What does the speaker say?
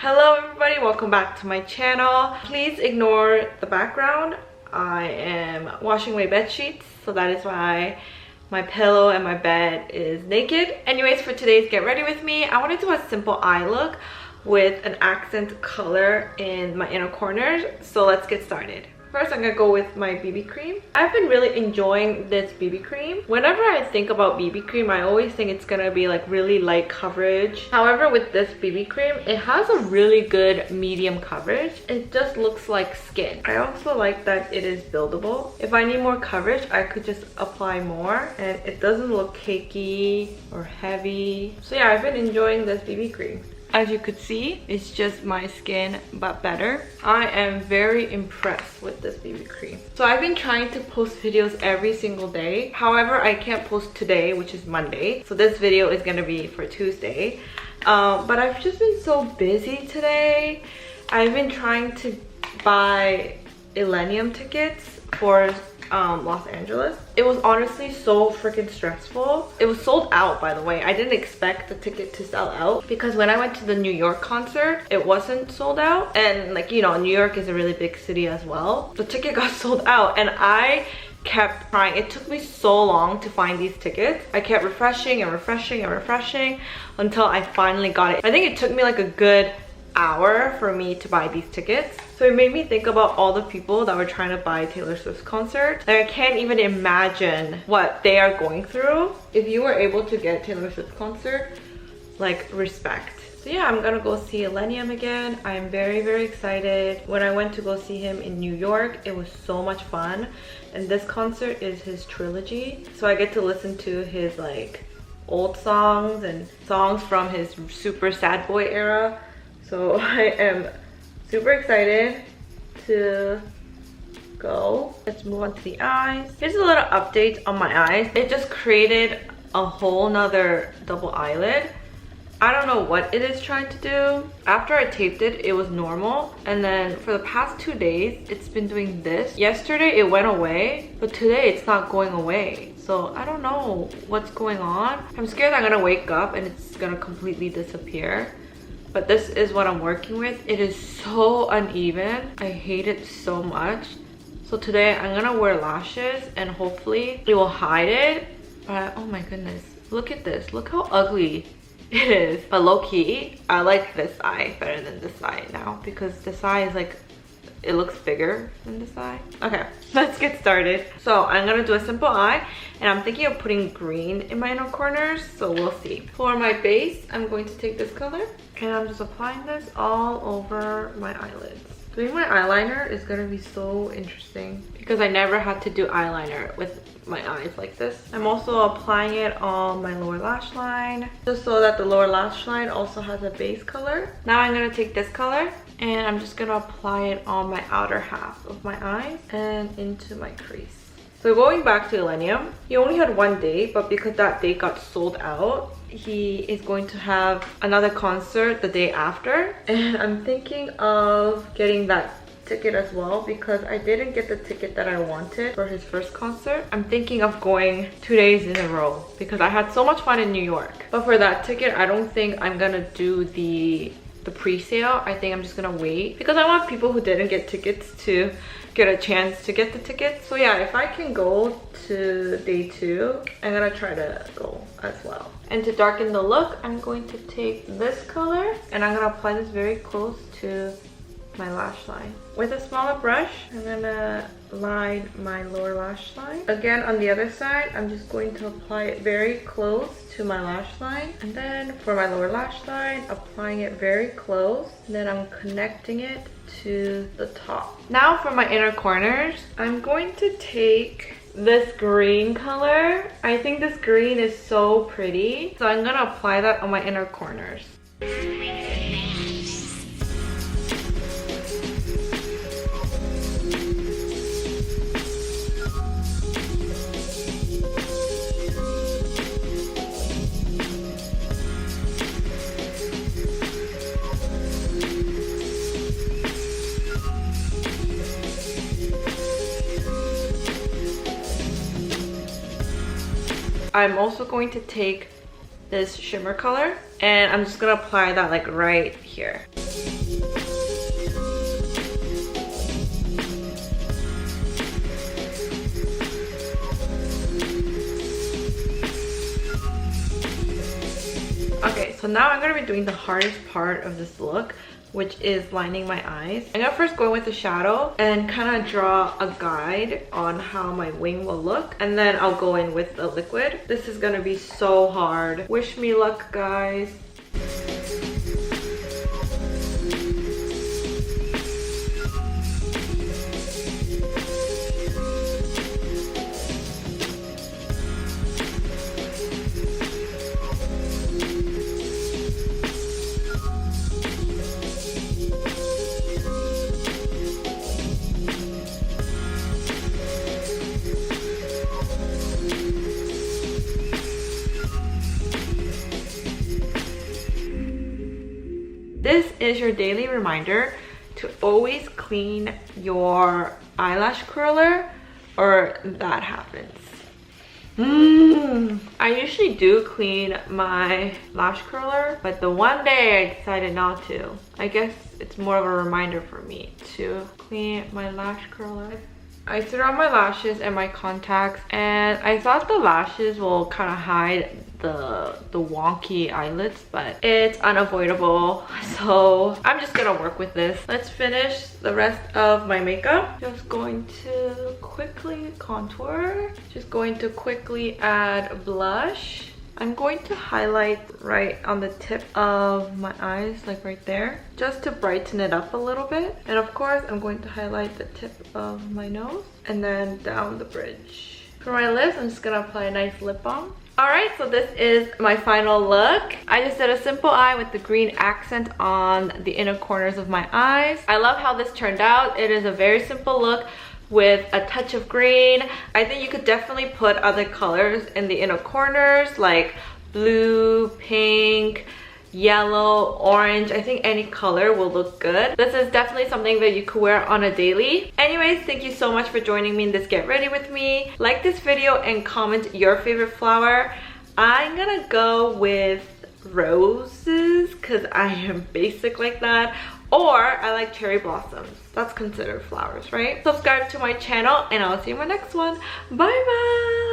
Hello everybody, welcome back to my channel. Please ignore the background. I am washing my bed sheets, so that is why my pillow and my bed is naked. Anyways, for today's Get Ready With Me, I want to do a simple eye look with an accent color in my inner corners. So let's get started. First, I'm gonna go with my BB cream. I've been really enjoying this BB cream. Whenever I think about BB cream, I always think it's gonna be like really light coverage. However, with this BB cream, it has a really good medium coverage. It just looks like skin. I also like that it is buildable. If I need more coverage, I could just apply more and it doesn't look cakey or heavy. So yeah, I've been enjoying this BB cream. As you could see, it's just my skin but better. I am very impressed with this BB cream. So I've been trying to post videos every single day. However, I can't post today, which is Monday. So this video is gonna be for Tuesday. But I've just been so busy today. I've been trying to buy Millennium tickets for Los Angeles. It was honestly so freaking stressful. It was sold out, by the way. I didn't expect the ticket to sell out because when I went to the New York concert, it wasn't sold out. And like, you know, New York is a really big city as well. The ticket got sold out and I kept trying. It took me so long to find these tickets. I kept refreshing and refreshing and refreshing until I finally got it. I think it took me like a good hour for me to buy these tickets. So it made me think about all the people that were trying to buy Taylor Swift's concert. Like, I can't even imagine what they are going through. If you were able to get Taylor Swift's concert, like, respect. So yeah, I'm gonna go see Millennium again. I'm very, very excited. When I went to go see him in New York, it was so much fun. And this concert is his trilogy. So I get to listen to his like old songs and songs from his super sad boy era. So I am super excited to go. Let's move on to the eyes. Here's a little update on my eyes. It just created a whole nother double eyelid. I don't know what it is trying to do. After I taped it, it was normal. And then for the past 2 days, it's been doing this. Yesterday, it went away, but today it's not going away. So I don't know what's going on. I'm scared I'm gonna wake up and it's gonna completely disappear. But this is what I'm working with. It is so uneven. I hate it so much. So today I'm gonna wear lashes and hopefully it will hide it. But oh my goodness, look at this. Look how ugly it is. But low-key, I like this eye better than this eye now because this eye is like, it looks bigger than this eye. Okay, let's get started. So I'm gonna do a simple eye and I'm thinking of putting green in my inner corners, so we'll see. For my base, I'm going to take this color and I'm just applying this all over my eyelids. Doing my eyeliner is gonna be so interesting because I never had to do eyeliner with my eyes like this. I'm also applying it on my lower lash line just so that the lower lash line also has a base color. Now I'm gonna take this color and I'm just gonna apply it on my outer half of my eyes and into my crease. So going back to Millennium, he only had 1 day, but because that day got sold out, he is going to have another concert the day after. And I'm thinking of getting that ticket as well because I didn't get the ticket that I wanted for his first concert. I'm thinking of going 2 days in a row because I had so much fun in New York. But for that ticket, I don't think I'm gonna do the pre-sale. I think I'm just gonna wait because I want people who didn't get tickets to get a chance to get the tickets. So yeah, if I can go to day 2, I'm gonna try to go as well. And to darken the look, I'm going to take this color and I'm gonna apply this very close to my lash line. With a smaller brush, I'm gonna line my lower lash line. Again, on the other side, I'm just going to apply it very close to my lash line. And then for my lower lash line, applying it very close. And then I'm connecting it to the top. Now for my inner corners, I'm going to take this green color. I think this green is so pretty. So I'm gonna apply that on my inner corners. I'm also going to take this shimmer color and I'm just gonna apply that like right here. So now I'm gonna be doing the hardest part of this look, which is lining my eyes. I'm gonna first go in with the shadow and kind of draw a guide on how my wing will look, and then I'll go in with the liquid. This is gonna be so hard. Wish me luck, guys. This is your daily reminder to always clean your eyelash curler or that happens. I usually do clean my lash curler, but the one day I decided not to. I guess it's more of a reminder for me to clean my lash curler. I threw on my lashes and my contacts, and I thought the lashes will kind of hide the wonky eyelids, but it's unavoidable, so I'm just gonna work with this. Let's finish the rest of my makeup. Just going to quickly contour, just going to quickly add blush. I'm going to highlight right on the tip of my eyes, like right there, just to brighten it up a little bit. And of course, I'm going to highlight the tip of my nose and then down the bridge. For my lips, I'm just gonna apply a nice lip balm. Alright, so this is my final look. I just did a simple eye with the green accent on the inner corners of my eyes. I love how this turned out. It is a very simple look with a touch of green. I think you could definitely put other colors in the inner corners, like blue, pink, yellow, orange. I think any color will look good. This is definitely something that you could wear on a daily. Anyways, thank you so much for joining me in this get ready with me. Like this video and comment your favorite flower. I'm gonna go with roses because I am basic like that, or I like cherry blossoms. That's considered flowers, right? Subscribe to my channel and I'll see you in my next one. Bye bye.